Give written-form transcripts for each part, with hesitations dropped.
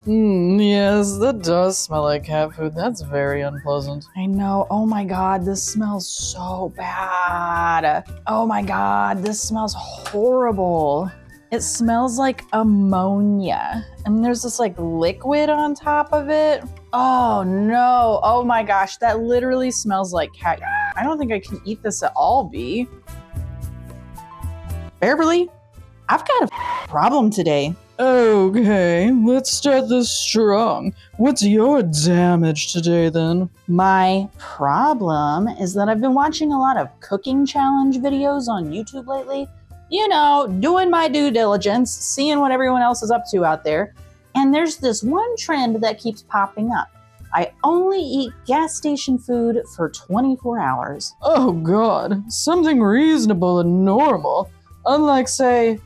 Yes, that does smell like cat food. That's very unpleasant. I know. Oh my god, this smells so bad. Oh my god, this smells horrible. It smells like ammonia. And there's this like liquid on top of it. Oh no. Oh my gosh, that literally smells like cat. I don't think I can eat this at all, Bee. Bearverly, I've got a problem today. Okay, let's start this strong. What's your damage today then? My problem is that I've been watching a lot of cooking challenge videos on YouTube lately. You know, doing my due diligence, seeing what everyone else is up to out there. And there's this one trend that keeps popping up. I only eat gas station food for 24 hours. Oh god, something reasonable and normal. Unlike, say,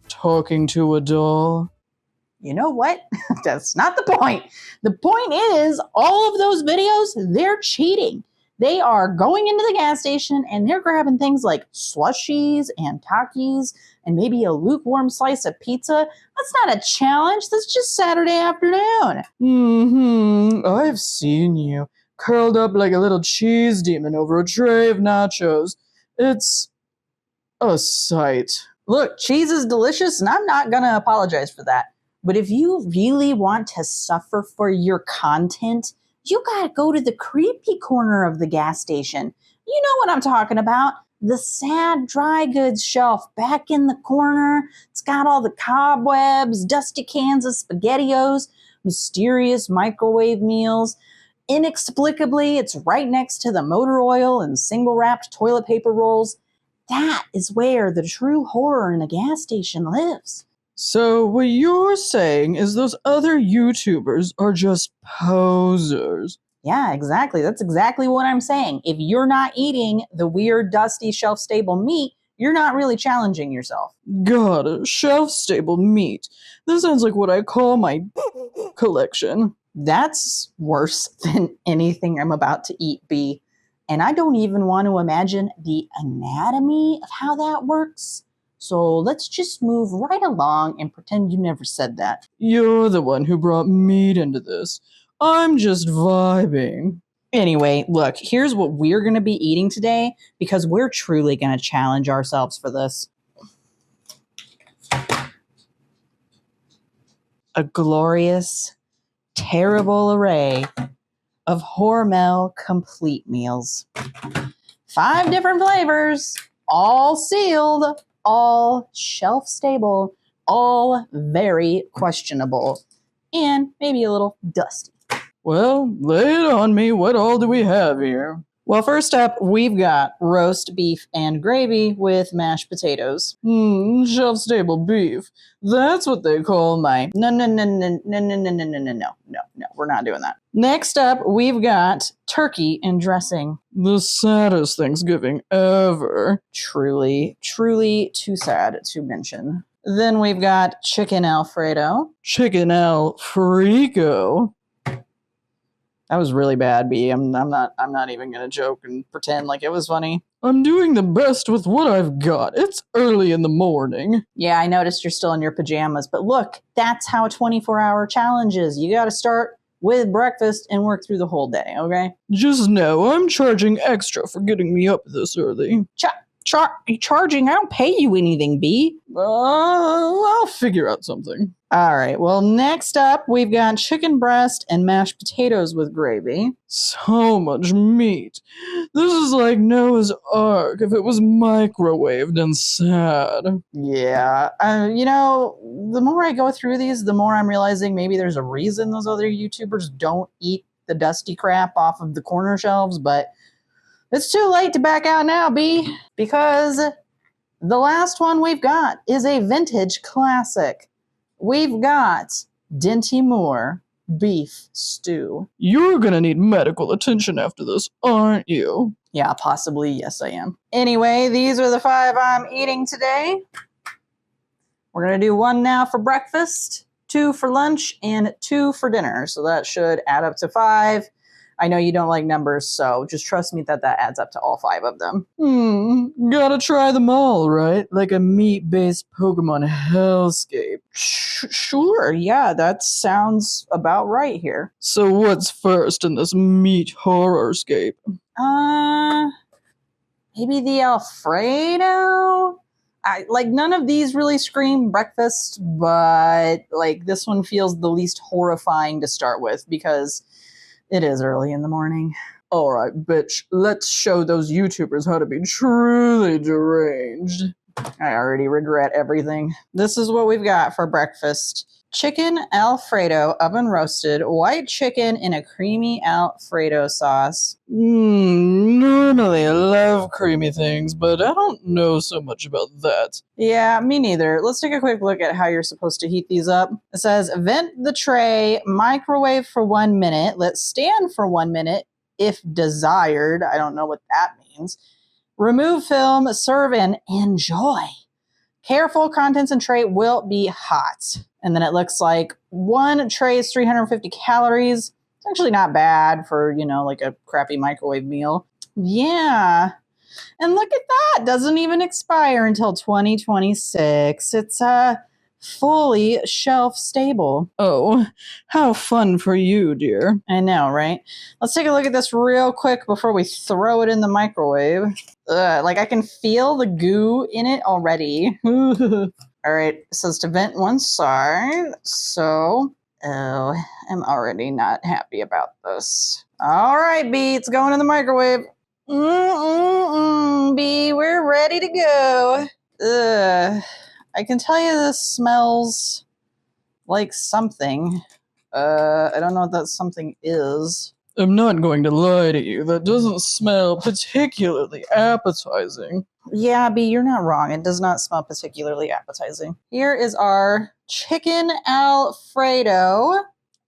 talking to a doll. You know what? That's not the point. The point is, all of those videos, they're cheating. They are going into the gas station and they're grabbing things like slushies and Takis and maybe a lukewarm slice of pizza. That's not a challenge. That's just Saturday afternoon. I've seen you curled up like a little cheese demon over a tray of nachos. It's a sight. Look, cheese is delicious and I'm not gonna apologize for that. But if you really want to suffer for your content, you gotta go to the creepy corner of the gas station. You know what I'm talking about. The sad dry goods shelf back in the corner. It's got all the cobwebs, dusty cans of SpaghettiOs, mysterious microwave meals. Inexplicably, it's right next to the motor oil and single-wrapped toilet paper rolls. That is where the true horror in a gas station lives. So what you're saying is those other YouTubers are just posers. Yeah, exactly. That's exactly what I'm saying. If you're not eating the weird, dusty, shelf-stable meat, you're not really challenging yourself. God, shelf-stable meat. That sounds like what I call my collection. That's worse than anything I'm about to eat, B. And I don't even want to imagine the anatomy of how that works. So let's just move right along and pretend you never said that. You're the one who brought meat into this. I'm just vibing. Anyway, look, here's what we're going to be eating today because we're truly going to challenge ourselves for this. A glorious, terrible array of Hormel Complete meals. 5 different flavors, all sealed, all shelf stable, all very questionable, and maybe a little dusty. Well, lay it on me. What all do we have here? Well, first up, we've got roast beef and gravy with mashed potatoes. Shelf-stable beef. That's what they call my... No, we're not doing that. Next up, we've got turkey and dressing. The saddest Thanksgiving ever. Truly, truly too sad to mention. Then we've got chicken Alfredo. Chicken Alfredo. That was really bad, B. I'm not even gonna joke and pretend like it was funny. I'm doing the best with what I've got. It's early in the morning. Yeah, I noticed you're still in your pajamas, but look, that's how a 24-hour challenge is. You gotta start with breakfast and work through the whole day, okay? Just know I'm charging extra for getting me up this early. Charging? I don't pay you anything, B. I'll figure out something. All right, well, next up, we've got chicken breast and mashed potatoes with gravy. So much meat. This is like Noah's Ark if it was microwaved and sad. Yeah, you know, the more I go through these, the more I'm realizing maybe there's a reason those other YouTubers don't eat the dusty crap off of the corner shelves, but it's too late to back out now, B, because the last one we've got is a vintage classic. We've got Dinty Moore beef stew. You're gonna need medical attention after this, aren't you? Yeah, possibly. Yes, I am. Anyway, these are the 5 I'm eating today. We're gonna do 1 now for breakfast, 2 for lunch, and 2 for dinner. So that should add up to 5. I know you don't like numbers, so just trust me that adds up to all 5 of them. Gotta try them all, right? Like a meat-based Pokemon hellscape. Sure, yeah, that sounds about right here. So what's first in this meat horrorscape? Maybe the Alfredo? None of these really scream breakfast, but like this one feels the least horrifying to start with because it is early in the morning. All right, bitch, let's show those YouTubers how to be truly deranged. I already regret everything. This is what we've got for breakfast. Chicken Alfredo, oven roasted, white chicken in a creamy Alfredo sauce. Normally I love creamy things, but I don't know so much about that. Yeah, me neither. Let's take a quick look at how you're supposed to heat these up. It says, vent the tray, microwave for 1 minute, let stand for 1 minute if desired. I don't know what that means. Remove film, serve, and enjoy. Careful, contents in tray will be hot. And then it looks like 1 tray is 350 calories. It's actually not bad for, like a crappy microwave meal. Yeah. And look at that. Doesn't even expire until 2026. It's fully shelf stable. Oh, how fun for you, dear. I know, right? Let's take a look at this real quick before we throw it in the microwave. I can feel the goo in it already. All right, it says to vent one side. So, I'm already not happy about this. All right, B, it's going in the microwave. B, we're ready to go. I can tell you this smells like something. I don't know what that something is. I'm not going to lie to you. That doesn't smell particularly appetizing. Yeah, B, you're not wrong. It does not smell particularly appetizing. Here is our chicken Alfredo.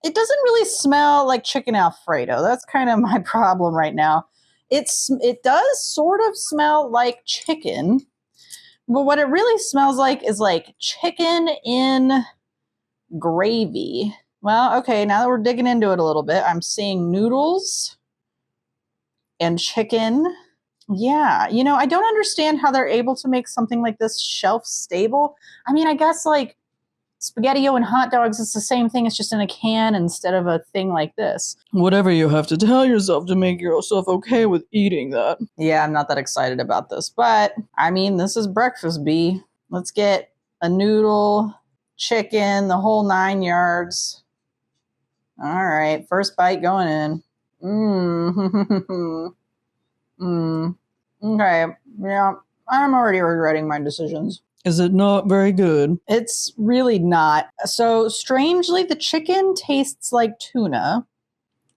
It doesn't really smell like chicken Alfredo. That's kind of my problem right now. It does sort of smell like chicken, but what it really smells like is like chicken in gravy. Well, okay, now that we're digging into it a little bit, I'm seeing noodles and chicken. Yeah, I don't understand how they're able to make something like this shelf stable. I mean, I guess like SpaghettiO and hot dogs, it's the same thing. It's just in a can instead of a thing like this. Whatever you have to tell yourself to make yourself okay with eating that. Yeah, I'm not that excited about this, but I mean, this is breakfast, B. Let's get a noodle, chicken, the whole 9 yards. All right, first bite going in. Okay, yeah, I'm already regretting my decisions. Is it not very good? It's really not. So strangely, the chicken tastes like tuna.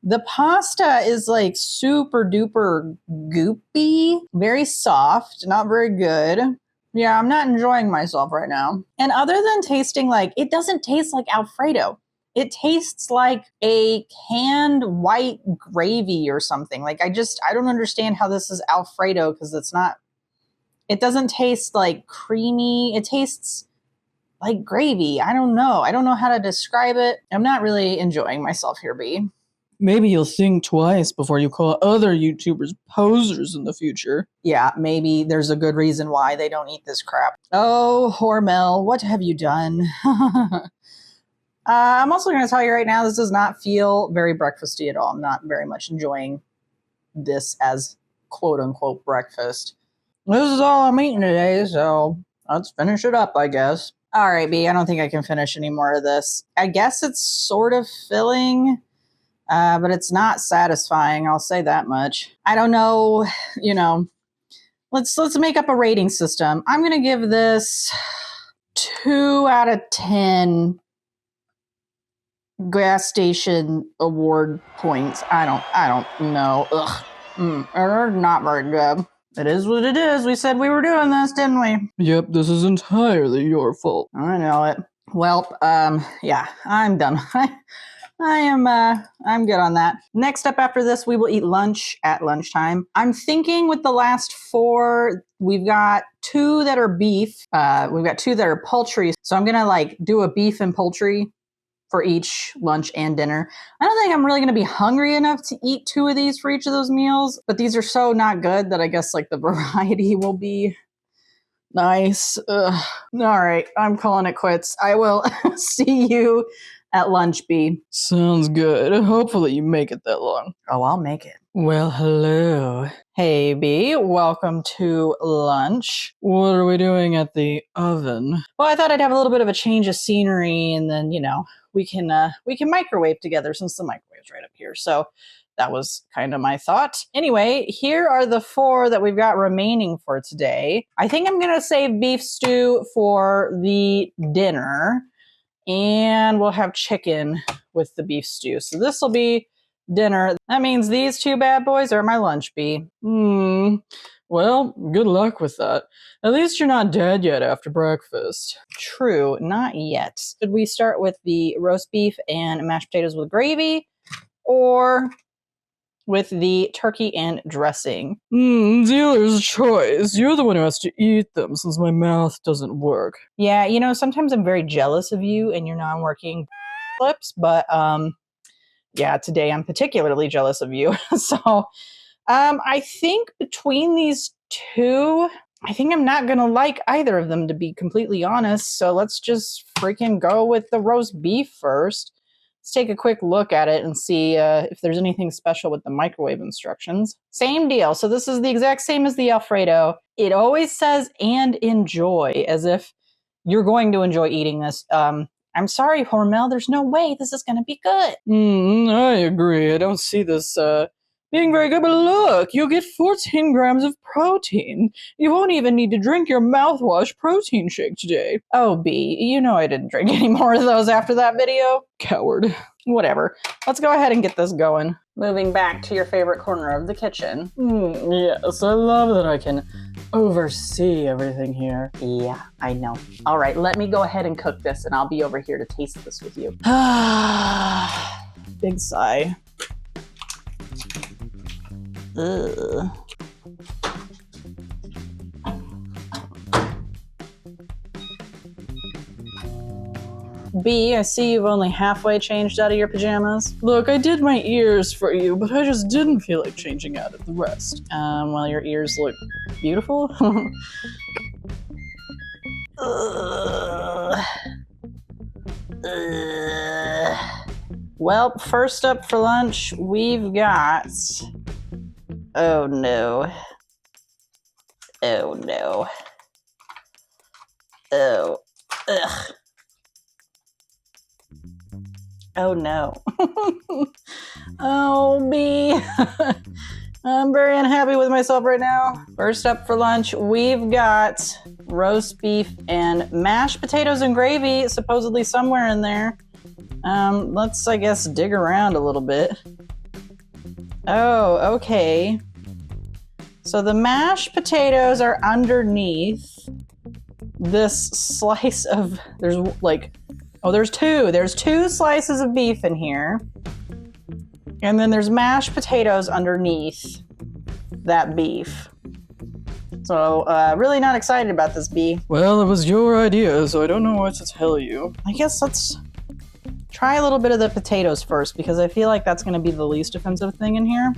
The pasta is like super duper goopy, very soft, not very good. Yeah, I'm not enjoying myself right now. And other than tasting like, it doesn't taste like Alfredo. It tastes like a canned white gravy or something. Like I don't understand how this is Alfredo because it doesn't taste like creamy. It tastes like gravy. I don't know. I don't know how to describe it. I'm not really enjoying myself here, B. Maybe you'll think twice before you call other YouTubers posers in the future. Yeah, maybe there's a good reason why they don't eat this crap. Oh, Hormel, what have you done? I'm also going to tell you right now, this does not feel very breakfasty at all. I'm not very much enjoying this as quote-unquote breakfast. This is all I'm eating today, so let's finish it up, I guess. All right, B, I don't think I can finish any more of this. I guess it's sort of filling, but it's not satisfying, I'll say that much. I don't know, let's make up a rating system. I'm going to give this 2 out of 10 gas station award points. I don't know. Ugh. They're not very good. It is what it is. We said we were doing this, didn't we? Yep, this is entirely your fault. I know it. Well, yeah, I'm done. I'm good on that. Next up after this, we will eat lunch at lunchtime. I'm thinking with the last 4, we've got 2 that are beef. We've got 2 that are poultry. So I'm going to do a beef and poultry for each lunch and dinner. I don't think I'm really going to be hungry enough to eat 2 of these for each of those meals, but these are so not good that I guess like the variety will be nice. Ugh. All right, I'm calling it quits. I will see you at lunch, B. Sounds good. Hopefully you make it that long. Oh, I'll make it. Well, hello. Hey, B. Welcome to lunch. What are we doing at the oven? Well, I thought I'd have a little bit of a change of scenery, and then, you know, we can microwave together since the microwave's right up here. So that was kind of my thought. Anyway, here are the 4 that we've got remaining for today. I think I'm going to save beef stew for the dinner, and we'll have chicken with the beef stew. So this will be dinner. That means these 2 bad boys are my lunch, B. Well, good luck with that. At least you're not dead yet after breakfast. True, not yet. Should we start with the roast beef and mashed potatoes with gravy, or with the turkey and dressing? Dealer's choice. You're the one who has to eat them since my mouth doesn't work. Yeah, you know, sometimes I'm very jealous of you and your non-working lips, but yeah, today I'm particularly jealous of you. So I think between these 2, I think I'm not gonna like either of them, to be completely honest. So let's just freaking go with the roast beef first. Let's take a quick look at it and see if there's anything special with the microwave instructions. Same deal. So this is the exact same as the Alfredo. It always says "and enjoy," as if you're going to enjoy eating this. I'm sorry, Hormel, there's no way this is going to be good. I agree. I don't see this being very good, but look, you'll get 14 grams of protein. You won't even need to drink your mouthwash protein shake today. Oh, B, you know I didn't drink any more of those after that video. Coward. Whatever. Let's go ahead and get this going. Moving back to your favorite corner of the kitchen. Yes, I love that I can oversee everything here. Yeah, I know. All right, let me go ahead and cook this, and I'll be over here to taste this with you. Big sigh. Ugh. B, I see you've only halfway changed out of your pajamas. Look, I did my ears for you, but I just didn't feel like changing out of the rest. Well, your ears look beautiful. Well, first up for lunch, we've got... Oh no. Oh no. Oh. Ugh. Oh no. Oh, B. I'm very unhappy with myself right now. First up for lunch, we've got roast beef and mashed potatoes and gravy, supposedly somewhere in there. Let's, I guess, dig around a little bit. Oh, okay. So the mashed potatoes are underneath this slice of, there's like, oh, there's 2. There's 2 slices of beef in here. And then there's mashed potatoes underneath that beef. So, really not excited about this, B. Well, it was your idea, so I don't know what to tell you. I guess let's try a little bit of the potatoes first, because I feel like that's going to be the least offensive thing in here.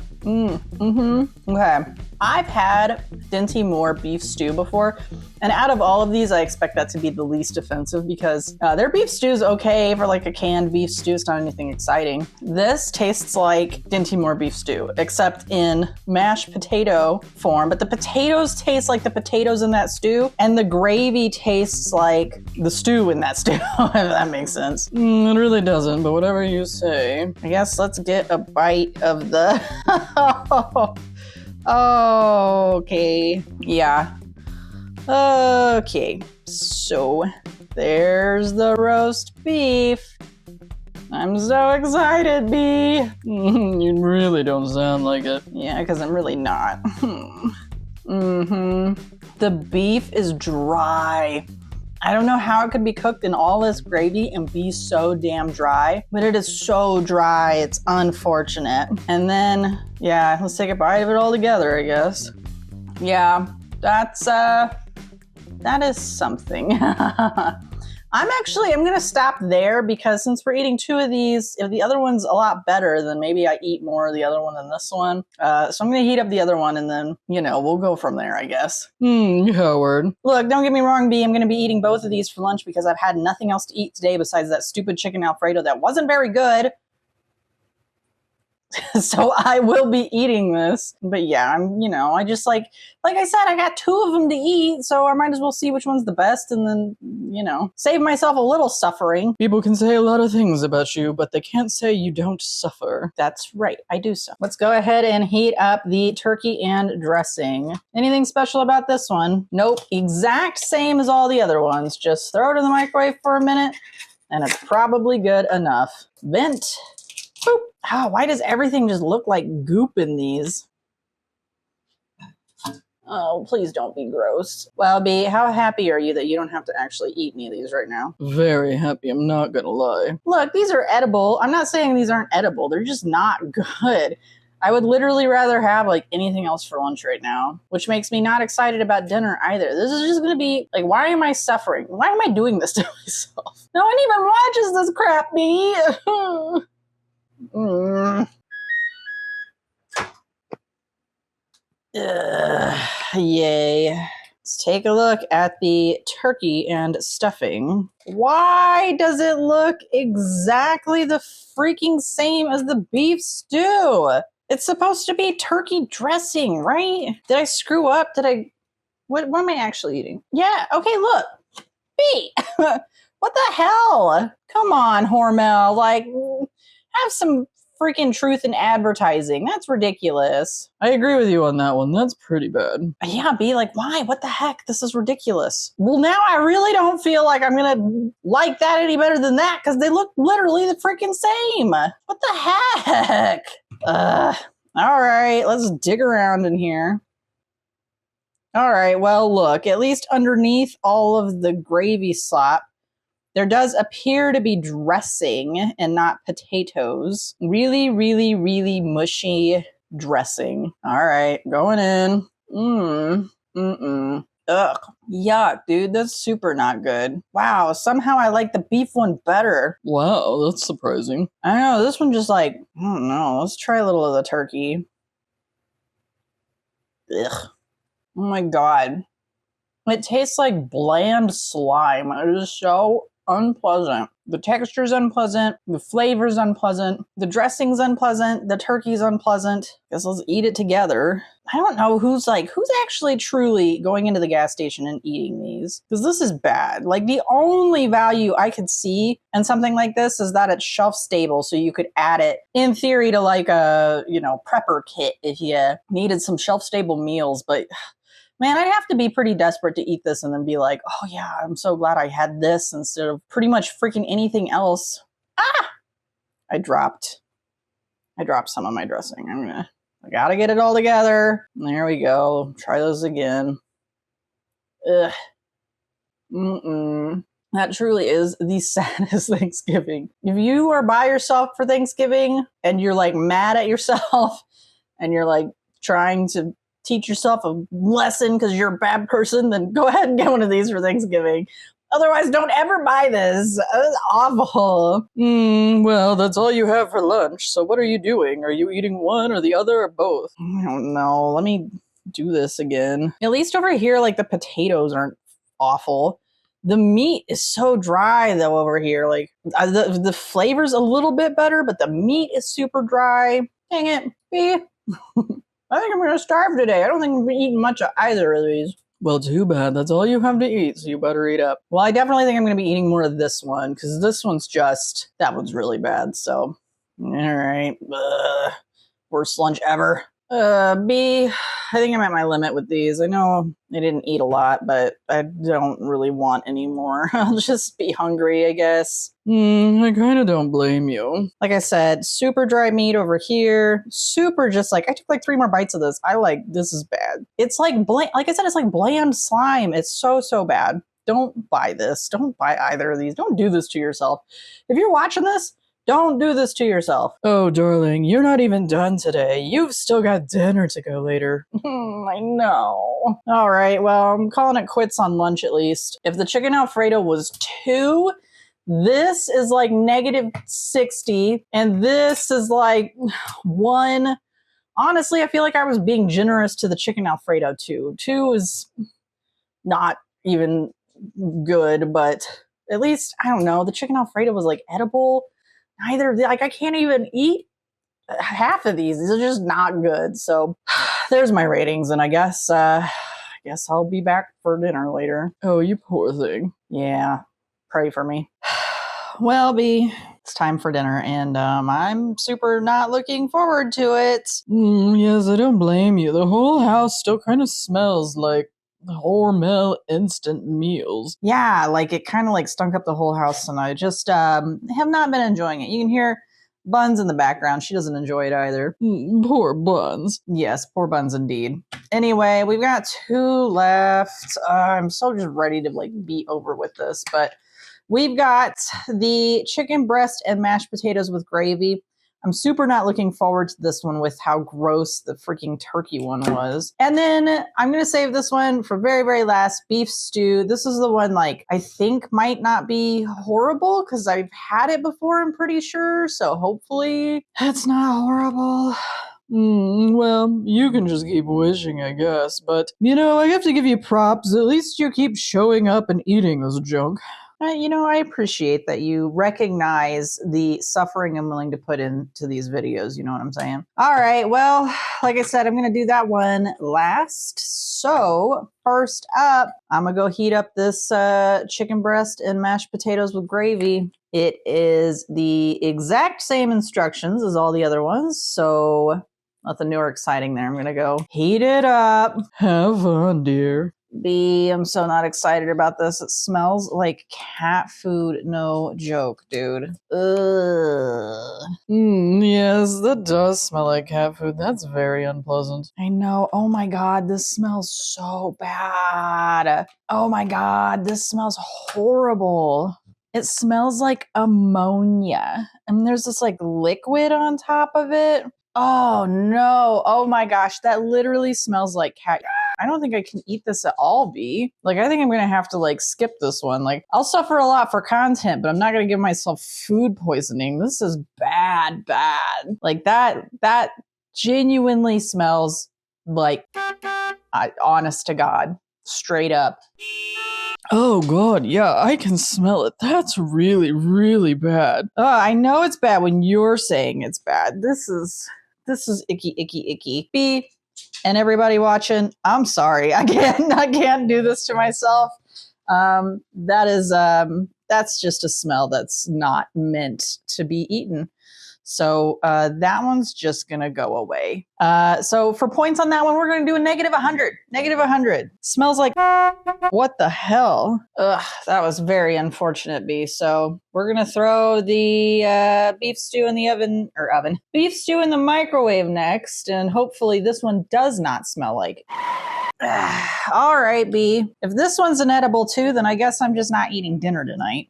Okay. I've had Dinty Moore beef stew before, and out of all of these, I expect that to be the least offensive, because their beef stew is okay for like a canned beef stew. It's not anything exciting. This tastes like Dinty Moore beef stew, except in mashed potato form, but the potatoes taste like the potatoes in that stew, and the gravy tastes like the stew in that stew, if that makes sense. It really doesn't, but whatever you say. I guess let's get a bite of the... Okay. Yeah. Okay. So there's the roast beef. I'm so excited, B. You really don't sound like it. Yeah, because I'm really not. The beef is dry. I don't know how it could be cooked in all this gravy and be so damn dry, but it is so dry, it's unfortunate. And then, yeah, let's take a bite of it all together, I guess. Yeah, that is something. I'm going to stop there because since we're eating 2 of these, if the other one's a lot better, then maybe I eat more of the other one than this one. So I'm going to heat up the other one and then, we'll go from there, I guess. Howard. Look, don't get me wrong, B. I'm going to be eating both of these for lunch because I've had nothing else to eat today besides that stupid chicken Alfredo that wasn't very good. So I will be eating this. But yeah, I just like I said, I got 2 of them to eat, so I might as well see which one's the best and then, save myself a little suffering. People can say a lot of things about you, but they can't say you don't suffer. That's right, I do so. Let's go ahead and heat up the turkey and dressing. Anything special about this one? Nope, exact same as all the other ones. Just throw it in the microwave for a minute, and it's probably good enough. Vent. Boop. Oh, why does everything just look like goop in these? Oh, please don't be gross. Well, B, how happy are you that you don't have to actually eat any of these right now? Very happy, I'm not gonna lie. Look, these are edible. I'm not saying these aren't edible. They're just not good. I would literally rather have anything else for lunch right now, which makes me not excited about dinner either. This is just gonna be why am I suffering? Why am I doing this to myself? No one even watches this crap, B. Yay. Let's take a look at the turkey and stuffing. Why does it look exactly the freaking same as the beef stew? It's supposed to be turkey dressing, right? Did I screw up? What am I actually eating? Yeah, okay, look. B! What the hell? Come on, Hormel. Have some freaking truth in advertising. That's ridiculous. I agree with you on that one. That's pretty bad. Yeah, B, why? What the heck? This is ridiculous. Well, now I really don't feel like I'm gonna like that any better than that because they look literally the freaking same. What the heck? All right, let's dig around in here. All right, well, look, at least underneath all of the gravy slop, there does appear to be dressing and not potatoes. Really, really, really mushy dressing. All right, going in. Ugh. Yuck, dude, that's super not good. Wow, somehow I like the beef one better. Wow, that's surprising. I know, this one just I don't know. Let's try a little of the turkey. Ugh. Oh my God. It tastes like bland slime. It is so unpleasant. The texture's unpleasant. The flavor's unpleasant. The dressing's unpleasant. The turkey's unpleasant. Guess let's eat it together. I don't know who's actually truly going into the gas station and eating these. Because this is bad. The only value I could see in something like this is that it's shelf stable. So you could add it in theory to a, prepper kit if you needed some shelf stable meals. But man, I'd have to be pretty desperate to eat this and then be like, oh yeah, I'm so glad I had this instead of pretty much freaking anything else. Ah! I dropped some of my dressing. I gotta get it all together. There we go. Try those again. Ugh. That truly is the saddest Thanksgiving. If you are by yourself for Thanksgiving and you're mad at yourself and you're trying to teach yourself a lesson because you're a bad person, then go ahead and get one of these for Thanksgiving. Otherwise, don't ever buy this. It's awful. Well, that's all you have for lunch. So what are you doing? Are you eating one or the other or both? I don't know. Let me do this again. At least over here, the potatoes aren't awful. The meat is so dry, though, over here. The flavor's a little bit better, but the meat is super dry. Dang it. I think I'm going to starve today. I don't think I'm going to be eating much of either of these. Well, too bad. That's all you have to eat, so you better eat up. Well, I definitely think I'm going to be eating more of this one, because this one's that one's really bad, so. All right. Worst lunch ever. B, I think I'm at my limit with these. I know I didn't eat a lot, but I don't really want any more. I'll just be hungry, I guess. I kind of don't blame you. Like I said, super dry meat over here. Super just I took 3 more bites of this. This is bad. It's like I said, it's like bland slime. It's so, so bad. Don't buy this. Don't buy either of these. Don't do this to yourself. If you're watching this, Don't do this to yourself. Oh, darling, you're not even done today. You've still got dinner to go later. I know. All right, well, I'm calling it quits on lunch at least. If the chicken Alfredo was 2, this is like negative 60, and this is like 1. Honestly, I feel like I was being generous to the chicken Alfredo too. 2 is not even good, but at least, I don't know, the chicken Alfredo was like edible. Neither, like I can't even eat half of these. These are just not good. So there's my ratings, and I guess I'll be back for dinner later. Oh, you poor thing. Yeah, pray for me. Well, B, it's time for dinner, and I'm super not looking forward to it. Yes, I don't blame you. The whole house still kind of smells like Hormel instant meals. Yeah, like it kind of like stunk up the whole house, and I just have not been enjoying it. You can hear Buns in the background. She doesn't enjoy it either. Poor Buns. Yes, poor Buns indeed. Anyway, we've got 2 left. I'm so just ready to like be over with this, but we've got the chicken breast and mashed potatoes with gravy. I'm super not looking forward to this one with how gross the freaking turkey one was. And then I'm going to save this one for very, very last, beef stew. This is the one like I think might not be horrible because I've had it before, I'm pretty sure. So hopefully it's not horrible. Well, you can just keep wishing, I guess. But, you know, I have to give you props. At least you keep showing up and eating this junk. You know, I appreciate that you recognize the suffering I'm willing to put into these videos. You know what I'm saying? All right. Well, like I said, I'm going to do that one last. So first up, I'm going to go heat up this chicken breast and mashed potatoes with gravy. It is the exact same instructions as all the other ones. So nothing new or exciting there. I'm going to go heat it up. Have fun, dear. B, I'm so not excited about this. It smells like cat food. No joke, dude. Ugh. Yes, that does smell like cat food. That's very unpleasant. I know. Oh my God, this smells so bad. Oh my God, this smells horrible. It smells like ammonia. And there's this like liquid on top of it. Oh no. Oh my gosh, that literally smells like cat. I don't think I can eat this at all, B. Like, I think I'm going to have to, like, skip this one. Like, I'll suffer a lot for content, but I'm not going to give myself food poisoning. This is bad, bad. Like, that genuinely smells like, honest to God, straight up. Oh, God, yeah, I can smell it. That's really, really bad. I know it's bad when you're saying it's bad. This is icky, icky, icky. B, and everybody watching, I'm sorry. I can't do this to myself. That's just a smell that's not meant to be eaten. So that one's just going to go away. So for points on that one, we're going to do a negative 100. Negative 100. Smells like what the hell? Ugh, that was very unfortunate, B. So we're going to throw the beef stew in the oven. Beef stew in the microwave next. And hopefully this one does not smell like all right, B. If this one's inedible too, then I guess I'm just not eating dinner tonight.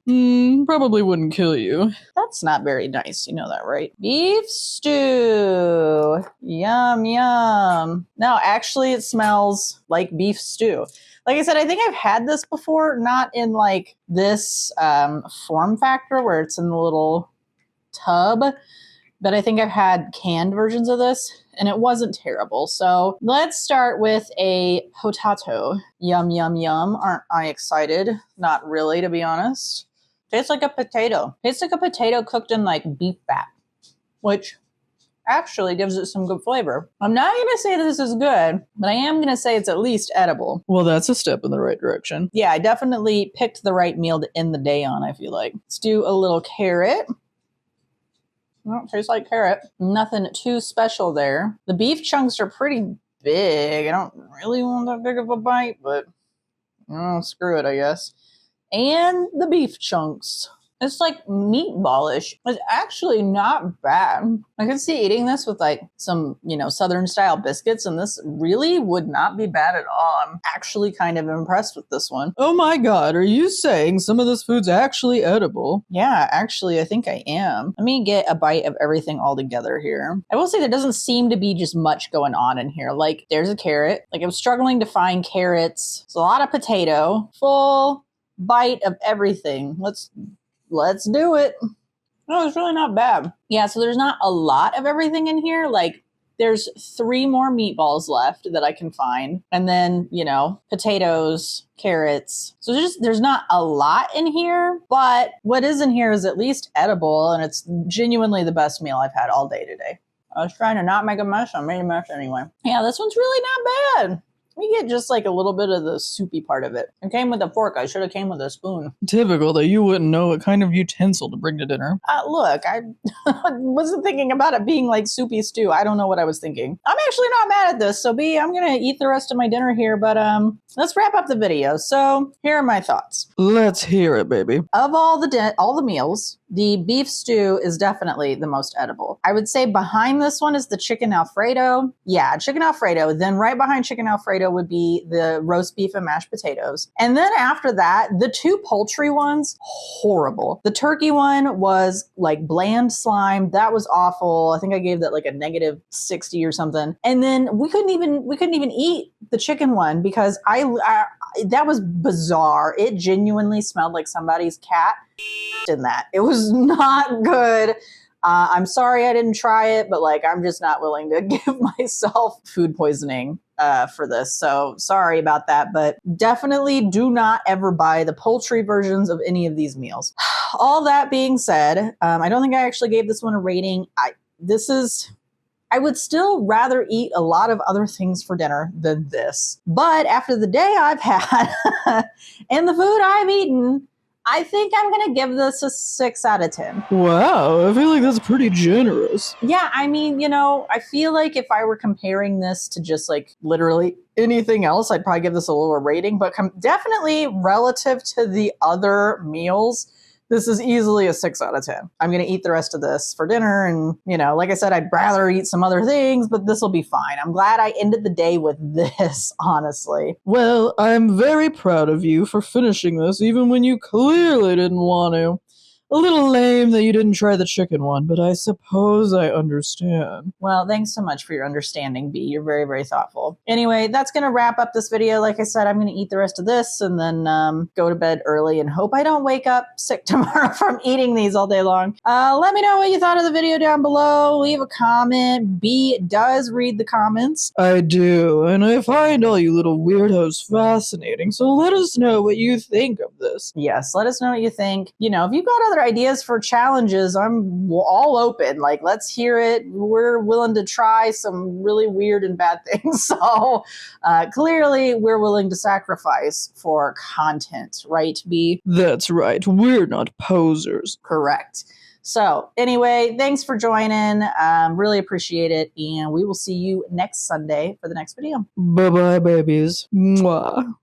Probably wouldn't kill you. That's not very nice. You know that, right? Beef stew. Yum, yum. No, actually, it smells like beef stew. Like I said, I think I've had this before, not in like this form factor where it's in the little tub, but I think I've had canned versions of this, and it wasn't terrible. So let's start with a potato. Yum, yum, yum. Aren't I excited? Not really, to be honest. Tastes like a potato. Tastes like a potato cooked in like beef fat, which actually gives it some good flavor. I'm not going to say this is good, but I am going to say it's at least edible. Well, that's a step in the right direction. Yeah, I definitely picked the right meal to end the day on, I feel like. Let's do a little carrot. Well, tastes like carrot. Nothing too special there. The beef chunks are pretty big. I don't really want that big of a bite, but screw it, I guess. And the beef chunks. It's like meatballish. It's actually not bad. I could see eating this with like some, Southern style biscuits, and this really would not be bad at all. I'm actually kind of impressed with this one. Oh my God, are you saying some of this food's actually edible? Yeah, actually, I think I am. Let me get a bite of everything all together here. I will say there doesn't seem to be just much going on in here. Like, there's a carrot. Like, I'm struggling to find carrots. It's a lot of potato. Full bite of everything. Let's do it. No, it's really not bad. Yeah, so there's not a lot of everything in here. Like, there's 3 more meatballs left that I can find. And then, potatoes, carrots. So there's not a lot in here, but what is in here is at least edible, and it's genuinely the best meal I've had all day today. I was trying to not make a mess. I made a mess anyway. Yeah, this one's really not bad. We get just like a little bit of the soupy part of it. It came with a fork. I should have came with a spoon. Typical that you wouldn't know what kind of utensil to bring to dinner. Look, I wasn't thinking about it being like soupy stew. I don't know what I was thinking. I'm actually not mad at this. So B, I'm going to eat the rest of my dinner here, but let's wrap up the video. So here are my thoughts. Let's hear it, baby. Of all the meals, the beef stew is definitely the most edible. I would say behind this one is the chicken Alfredo. Yeah, chicken Alfredo. Then right behind chicken Alfredo would be the roast beef and mashed potatoes. And then after that, the 2 poultry ones, horrible. The turkey one was like bland slime. That was awful. I think I gave that like a -60 or something. And then we couldn't even eat the chicken one because that was bizarre. It genuinely smelled like somebody's cat in that. It was not good. I'm sorry I didn't try it, but like I'm just not willing to give myself food poisoning for this. So sorry about that, but definitely do not ever buy the poultry versions of any of these meals. All that being said, I don't think I actually gave this one a rating. I would still rather eat a lot of other things for dinner than this. But after the day I've had and the food I've eaten, I think I'm going to give this a 6 out of 10. Wow, I feel like that's pretty generous. Yeah, I mean, I feel like if I were comparing this to just like literally anything else, I'd probably give this a lower rating, but definitely relative to the other meals, this is easily a 6 out of 10. I'm going to eat the rest of this for dinner. And, like I said, I'd rather eat some other things, but this will be fine. I'm glad I ended the day with this, honestly. Well, I'm very proud of you for finishing this, even when you clearly didn't want to. A little lame that you didn't try the chicken one, but I suppose I understand. Well, thanks so much for your understanding, B. You're very, very thoughtful. Anyway, that's going to wrap up this video. Like I said, I'm going to eat the rest of this and then go to bed early and hope I don't wake up sick tomorrow from eating these all day long. Let me know what you thought of the video down below. Leave a comment. B does read the comments. I do, and I find all you little weirdos fascinating, so let us know what you think of this. Yes, let us know what you think. If you've got other ideas for challenges, I'm all open. Like, let's hear it. We're willing to try some really weird and bad things. So clearly we're willing to sacrifice for content, right, B? That's right. We're not posers. Correct. So anyway, thanks for joining. Really appreciate it. And we will see you next Sunday for the next video. Bye-bye, babies. Mwah.